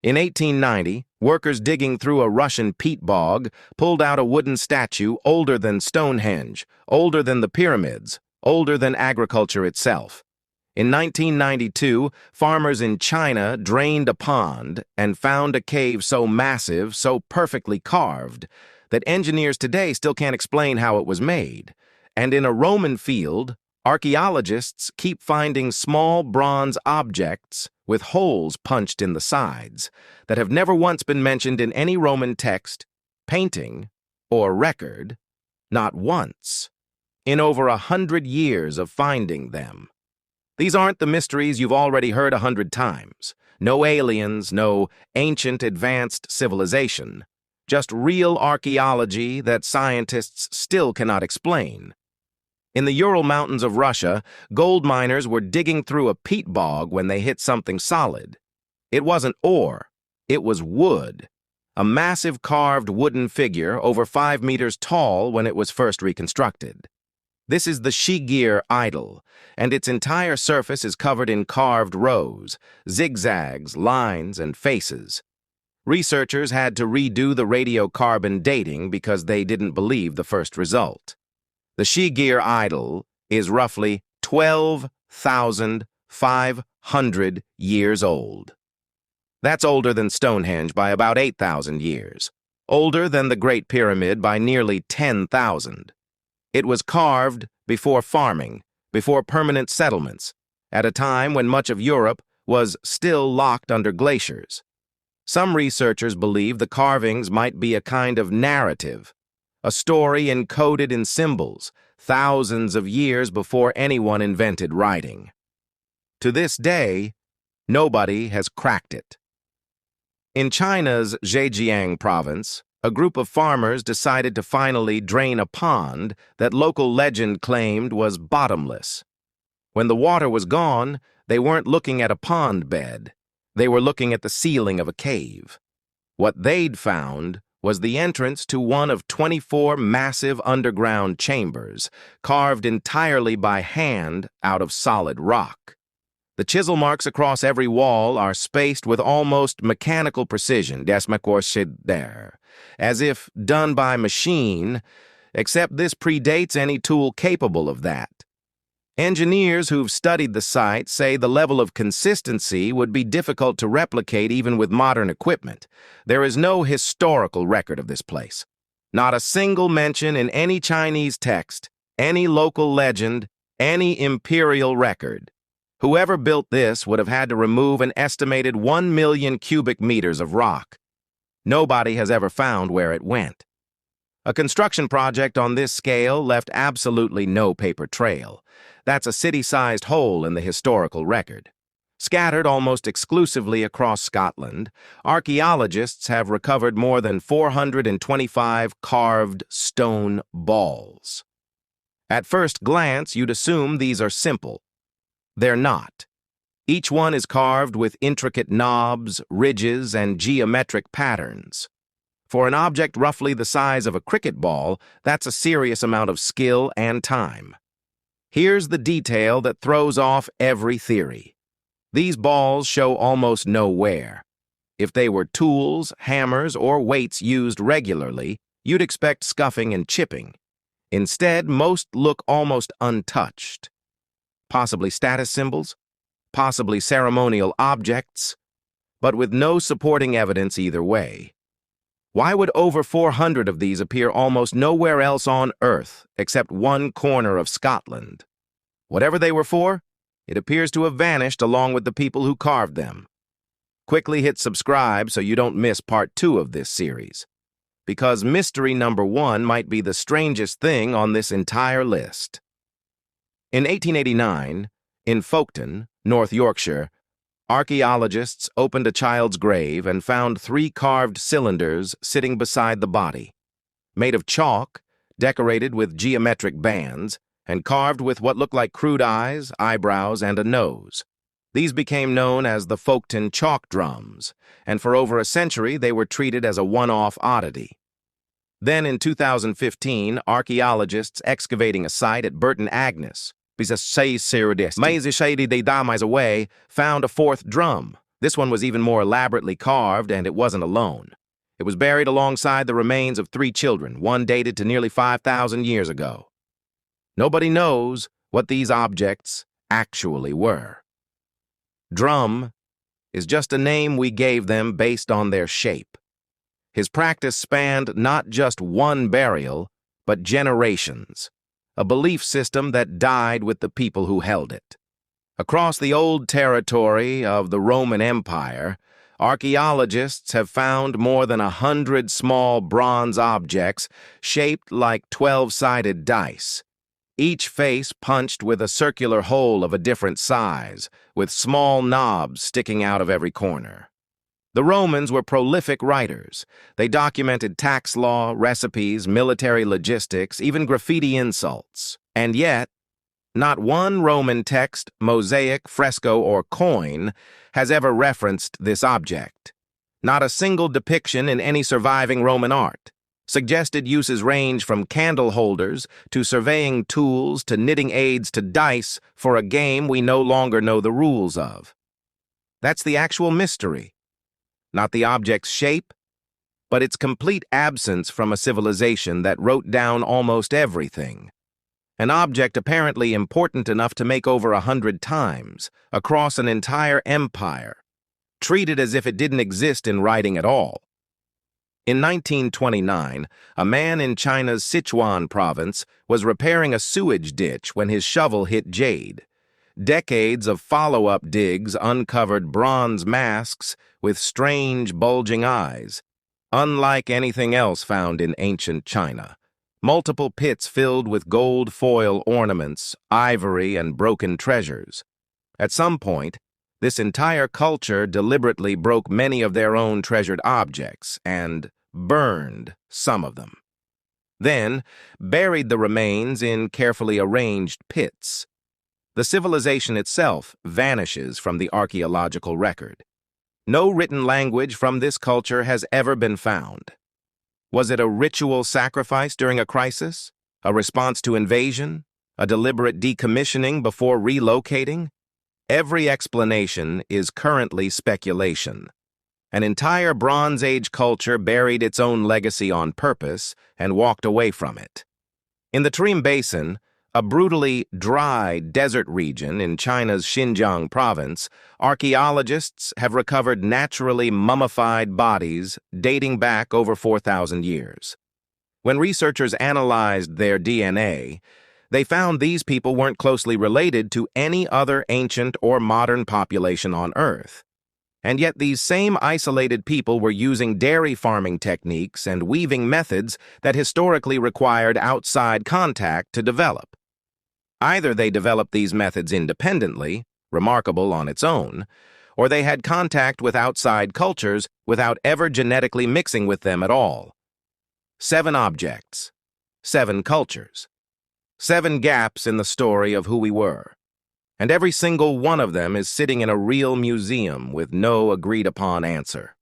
In 1890, workers digging through a Russian peat bog pulled out a wooden statue older than Stonehenge, older than the pyramids, older than agriculture itself. In 1992, farmers in China drained a pond and found a cave so massive, so perfectly carved, that engineers today still can't explain how it was made. And in a Roman field, archaeologists keep finding small bronze objects with holes punched in the sides that have never once been mentioned in any Roman text, painting, or record, not once, in over 100 years of finding them. These aren't the mysteries you've already heard 100 times. No aliens, no ancient advanced civilization. Just real archaeology that scientists still cannot explain. In the Ural Mountains of Russia, gold miners were digging through a peat bog when they hit something solid. It wasn't ore, it was wood. A massive carved wooden figure over 5 meters tall when it was first reconstructed. This is the Shigir idol, and its entire surface is covered in carved rows, zigzags, lines, and faces. Researchers had to redo the radiocarbon dating because they didn't believe the first result. The Shigir idol is roughly 12,500 years old. That's older than Stonehenge by about 8,000 years, older than the Great Pyramid by nearly 10,000. It was carved before farming, before permanent settlements, at a time when much of Europe was still locked under glaciers. Some researchers believe the carvings might be a kind of narrative, a story encoded in symbols, thousands of years before anyone invented writing. To this day, nobody has cracked it. In China's Zhejiang province, a group of farmers decided to finally drain a pond that local legend claimed was bottomless. When the water was gone, they weren't looking at a pond bed. They were looking at the ceiling of a cave. What they'd found was the entrance to one of 24 massive underground chambers, carved entirely by hand out of solid rock. The chisel marks across every wall are spaced with almost mechanical precision, as if done by machine, except this predates any tool capable of that. Engineers who've studied the site say the level of consistency would be difficult to replicate even with modern equipment. There is no historical record of this place. Not a single mention in any Chinese text, any local legend, any imperial record. Whoever built this would have had to remove an estimated 1 million cubic meters of rock. Nobody has ever found where it went. A construction project on this scale left absolutely no paper trail. That's a city-sized hole in the historical record. Scattered almost exclusively across Scotland, archaeologists have recovered more than 425 carved stone balls. At first glance, you'd assume these are simple. They're not. Each one is carved with intricate knobs, ridges, and geometric patterns. For an object roughly the size of a cricket ball, that's a serious amount of skill and time. Here's the detail that throws off every theory. These balls show almost no wear. If they were tools, hammers, or weights used regularly, you'd expect scuffing and chipping. Instead, most look almost untouched. Possibly status symbols, possibly ceremonial objects, but with no supporting evidence either way. Why would over 400 of these appear almost nowhere else on Earth except one corner of Scotland? Whatever they were for, it appears to have vanished along with the people who carved them. Quickly hit subscribe so you don't miss part 2 of this series, because mystery number 1 might be the strangest thing on this entire list. In 1889, in Folkestone, North Yorkshire, archaeologists opened a child's grave and found 3 carved cylinders sitting beside the body. Made of chalk, decorated with geometric bands, and carved with what looked like crude eyes, eyebrows, and a nose. These became known as the Folkestone chalk drums, and for over a century they were treated as a one-off oddity. Then in 2015, archaeologists excavating a site at Burton Agnes, miles away, found a 4th drum, This one was even more elaborately carved, and it wasn't alone. It was buried alongside the remains of 3 children, one dated to nearly 5,000 years ago. Nobody knows what these objects actually were. Drum is just a name we gave them based on their shape. His practice spanned not just one burial, but generations, a belief system that died with the people who held it. Across the old territory of the Roman Empire, archaeologists have found more than 100 small bronze objects shaped like 12-sided dice, each face punched with a circular hole of a different size, with small knobs sticking out of every corner. The Romans were prolific writers. They documented tax law, recipes, military logistics, even graffiti insults. And yet, not one Roman text, mosaic, fresco, or coin has ever referenced this object. Not a single depiction in any surviving Roman art. Suggested uses range from candle holders to surveying tools to knitting aids to dice for a game we no longer know the rules of. That's the actual mystery. Not the object's shape, but its complete absence from a civilization that wrote down almost everything. An object apparently important enough to make over 100 times, across an entire empire, treated as if it didn't exist in writing at all. In 1929, a man in China's Sichuan province was repairing a sewage ditch when his shovel hit jade. Decades of follow-up digs uncovered bronze masks with strange, bulging eyes, unlike anything else found in ancient China. Multiple pits filled with gold foil ornaments, ivory, and broken treasures. At some point, this entire culture deliberately broke many of their own treasured objects and burned some of them. Then, buried the remains in carefully arranged pits. The civilization itself vanishes from the archaeological record. No written language from this culture has ever been found. Was it a ritual sacrifice during a crisis? A response to invasion? A deliberate decommissioning before relocating? Every explanation is currently speculation. An entire Bronze Age culture buried its own legacy on purpose and walked away from it. In the Tarim Basin, a brutally dry desert region in China's Xinjiang province, archaeologists have recovered naturally mummified bodies dating back over 4,000 years. When researchers analyzed their DNA, they found these people weren't closely related to any other ancient or modern population on Earth. And yet these same isolated people were using dairy farming techniques and weaving methods that historically required outside contact to develop. Either they developed these methods independently, remarkable on its own, or they had contact with outside cultures without ever genetically mixing with them at all. 7 objects, 7 cultures, 7 gaps in the story of who we were. And every single one of them is sitting in a real museum with no agreed-upon answer.